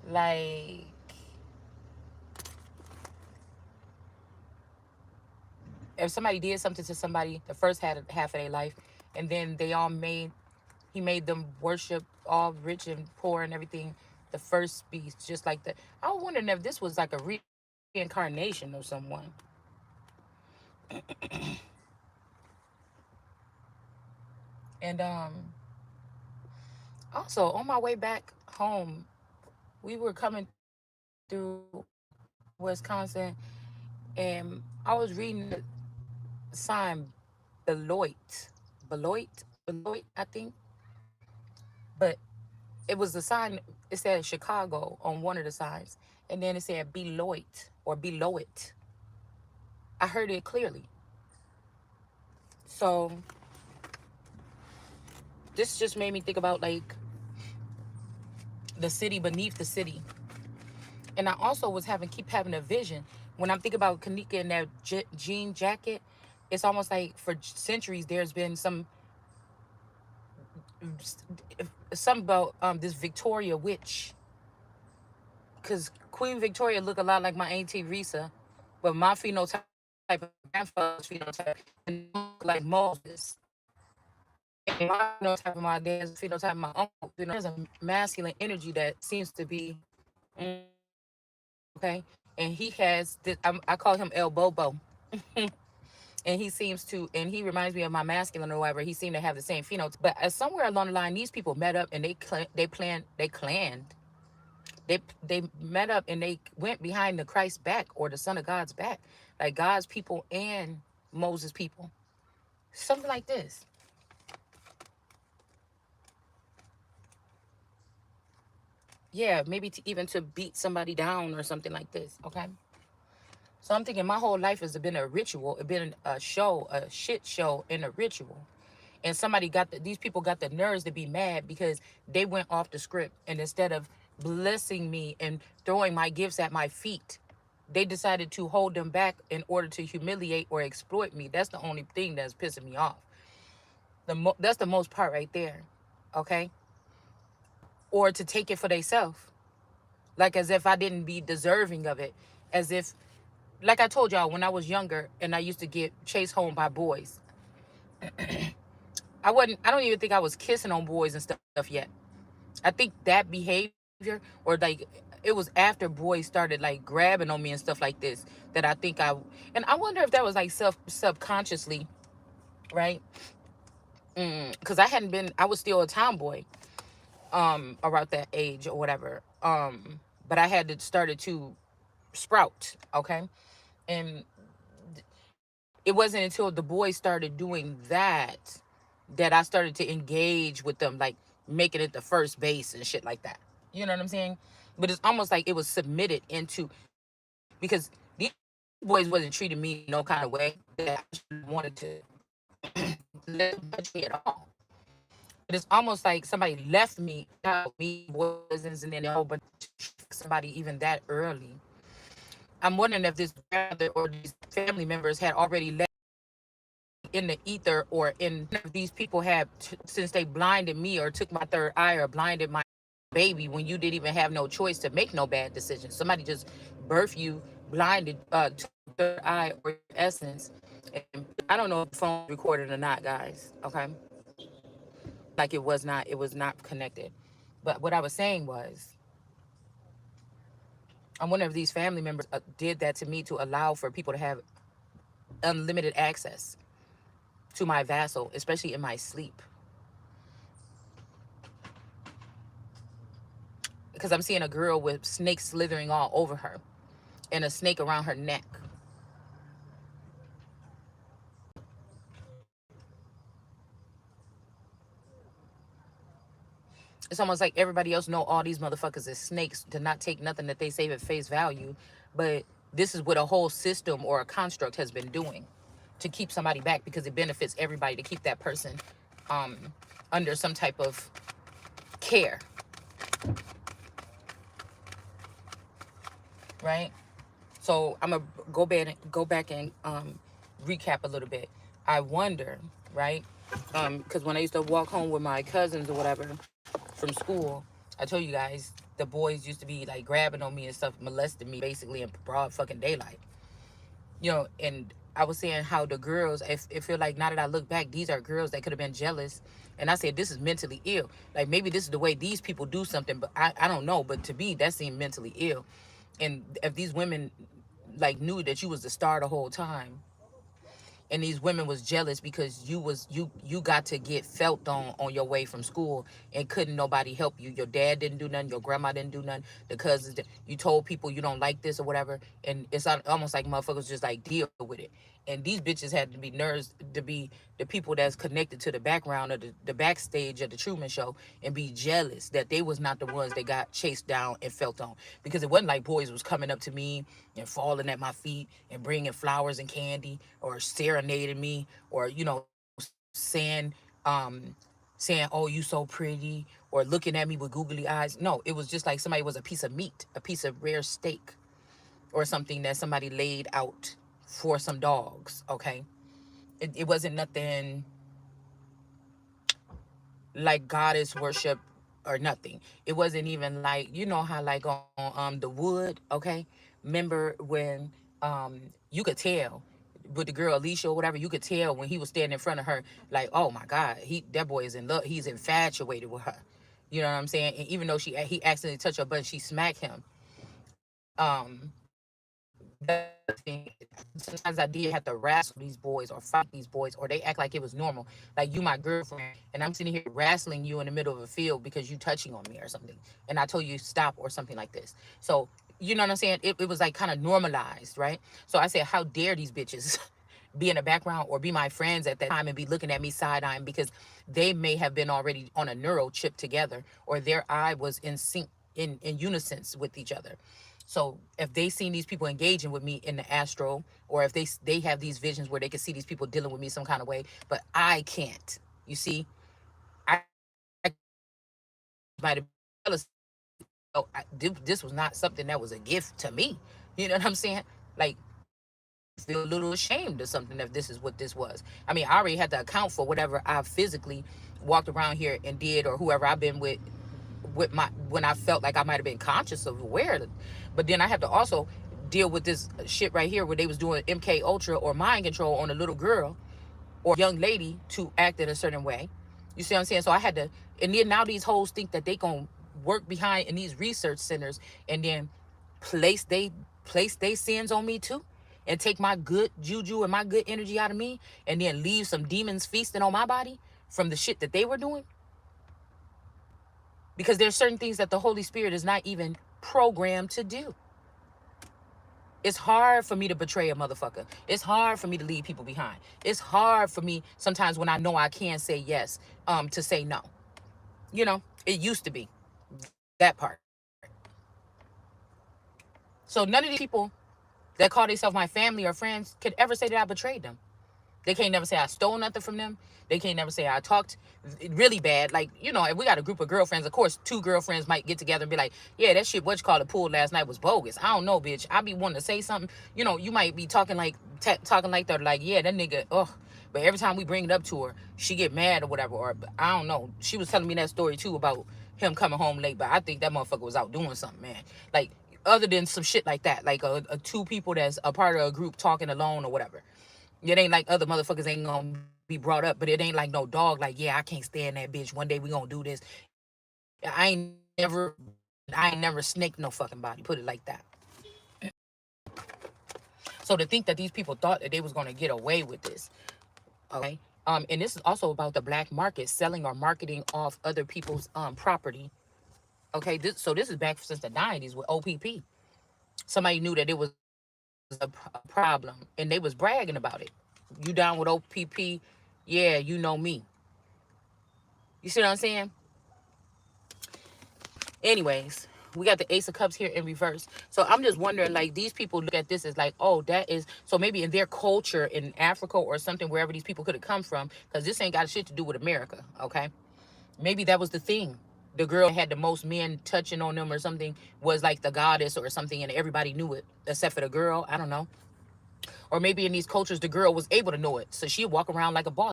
Like, if somebody did something to somebody the first half of their life, and then he made them worship all rich and poor and everything, the first beast, just like that. I was wondering if this was like a reincarnation of someone. And also on my way back home, we were coming through Wisconsin, and I was reading the sign Beloit, Beloit, I think, but it was the sign. It said Chicago on one of the signs, and then it said Beloit or Below it. I heard it clearly. So this just made me think about like the city beneath the city. And I also was keep having a vision when I'm thinking about Kanika in that jean jacket. It's almost like for centuries there's been some about this Victoria witch, because Queen Victoria look a lot like my auntie Risa, but my phenotype and my grandfather's phenotype and look like Moses. And my phenotype and my dad's phenotype, my uncle, there's a masculine energy that seems to be okay. And he has this. I call him El Bobo, and he seems to, and he reminds me of my masculine or whatever. He seemed to have the same phenotype. But somewhere along the line, these people met up and they planned. They met up and they went behind the Christ's back or the Son of God's back, like God's people and Moses' people, something like this. Yeah, maybe even to beat somebody down or something like this. Okay. So I'm thinking my whole life has been a ritual. It's been a show, a shit show, and a ritual. And these people got the nerves to be mad because they went off the script. And instead of blessing me and throwing my gifts at my feet, they decided to hold them back in order to humiliate or exploit me. That's the only thing that's pissing me off. That's the most part right there. Okay. Or to take it for themselves. Like as if I didn't be deserving of it. As if, like I told y'all, when I was younger and I used to get chased home by boys, I don't even think I was kissing on boys and stuff yet. I think that behavior, or like, it was after boys started like grabbing on me and stuff like this, that I think and I wonder if that was like subconsciously, right? Because I was still a tomboy, around that age or whatever. But I had to started to sprout, okay? And it wasn't until the boys started doing that that I started to engage with them, like making it the first base and shit like that. You know what I'm saying? But it's almost like it was submitted into, because these boys wasn't treating me no kind of way that I should have wanted to let them touch me at all. But it's almost like somebody left me out, me, boys, and then a whole bunch of somebody even that early. I'm wondering if this grandmother or these family members had already left in the ether, or in if these people have since they blinded me or took my third eye or blinded my baby when you didn't even have no choice to make no bad decisions. Somebody just birthed you blinded, took your third eye or your essence. And I don't know if the phone was recorded or not, guys. Okay. Like it was not connected. But what I was saying was, I wonder if these family members did that to me to allow for people to have unlimited access to my vassal, especially in my sleep. Because I'm seeing a girl with snakes slithering all over her and a snake around her neck. It's almost like everybody else know all these motherfuckers is snakes, to not take nothing that they say at face value. But this is what a whole system or a construct has been doing to keep somebody back, because it benefits everybody to keep that person um, under some type of care, right? So I'm gonna go back and recap a little bit. I wonder, right? Because when I used to walk home with my cousins or whatever from school, I told you guys the boys used to be like grabbing on me and stuff, molesting me basically in broad fucking daylight. And I was saying how the girls, if it feel like now that I look back, these are girls that could have been jealous. And I said, this is mentally ill. Like maybe this is the way these people do something, but I don't know. But to me, that seemed mentally ill. And if these women like knew that you was the star the whole time, and these women was jealous because you got to get felt on your way from school, and couldn't nobody help you. Your dad didn't do nothing, your grandma didn't do nothing, the cousins you told people you don't like this or whatever, and it's almost like motherfuckers just like deal with it. And these bitches had to be nerds to be the people that's connected to the background of the backstage of the Truman Show, and be jealous that they was not the ones that got chased down and felt on. Because it wasn't like boys was coming up to me and falling at my feet and bringing flowers and candy or serenading me, or saying saying, oh, you so pretty, or looking at me with googly eyes. No, it was just like somebody was a piece of meat, a piece of rare steak, or something that somebody laid out for some dogs. Okay, it wasn't nothing like goddess worship or nothing. It wasn't even like, how like on the wood. Okay, remember when you could tell with the girl Alicia or whatever, you could tell when he was standing in front of her, like, oh my god, that boy is in love, he's infatuated with her. You know what I'm saying? And even though he accidentally touched her butt, she smacked him. That's the thing. Sometimes I did have to wrestle these boys or fight these boys, or they act like it was normal. Like, you my girlfriend, and I'm sitting here wrestling you in the middle of a field because you touching on me or something, and I told you stop or something like this. So you know what I'm saying? It was like kind of normalized, right? So I said, how dare these bitches be in the background or be my friends at that time and be looking at me side eyeing, because they may have been already on a neural chip together, or their eye was in sync, in unison with each other. So if they seen these people engaging with me in the astro, or if they have these visions where they can see these people dealing with me some kind of way, but I can't. You see, I might have been jealous. This was not something that was a gift to me. You know what I'm saying? Like, I would feel a little ashamed of something if this is what this was. I mean, I already had to account for whatever I physically walked around here and did, or whoever I've been with my, when I felt like I might have been conscious of aware. But then I have to also deal with this shit right here where they was doing MK Ultra or mind control on a little girl or young lady to act in a certain way. You see what I'm saying? So I had to, and then now these hoes think that they gonna work behind in these research centers and then place they place they sins on me too, and take my good juju and my good energy out of me, and then leave some demons feasting on my body from the shit that they were doing. Because there's certain things that the Holy Spirit is not even programmed to do. It's hard for me to betray a motherfucker. It's hard for me to leave people behind. It's hard for me sometimes when I know I can say yes, to say no. It used to be that part. So none of these people that call themselves my family or friends could ever say that I betrayed them. They can't never say I stole nothing from them. They can't never say I talked really bad. Like, if we got a group of girlfriends, of course, two girlfriends might get together and be like, yeah, that shit, what you call it, pool last night was bogus. I don't know, bitch. I be wanting to say something. You might be talking like, talking like that, like, yeah, that nigga, ugh. But every time we bring it up to her, she get mad or whatever. Or I don't know. She was telling me that story too about him coming home late. But I think that motherfucker was out doing something, man. Like, other than some shit like that, like a two people that's a part of a group talking alone or whatever. It ain't like other motherfuckers ain't gonna be brought up, but it ain't like no dog. Like, yeah, I can't stand that bitch. One day we gonna do this. I ain't never snaked no fucking body. Put it like that. So to think that these people thought that they was gonna get away with this, okay? And this is also about the black market, selling or marketing off other people's property. Okay, this is back since the '90s with OPP. Somebody knew that it was a problem, and they was bragging about it. You down with OPP? Yeah, you know me. You see what I'm saying? Anyways, we got the Ace of Cups here in reverse. So I'm just wondering, like, these people look at this as like, oh, that is, so maybe in their culture in Africa or something, wherever these people could have come from, because this ain't got shit to do with America, okay? Maybe that was the thing. The girl had the most men touching on them or something was like the goddess or something, and everybody knew it, except for the girl. I don't know. Or maybe in these cultures, the girl was able to know it. So she'd walk around like a boss.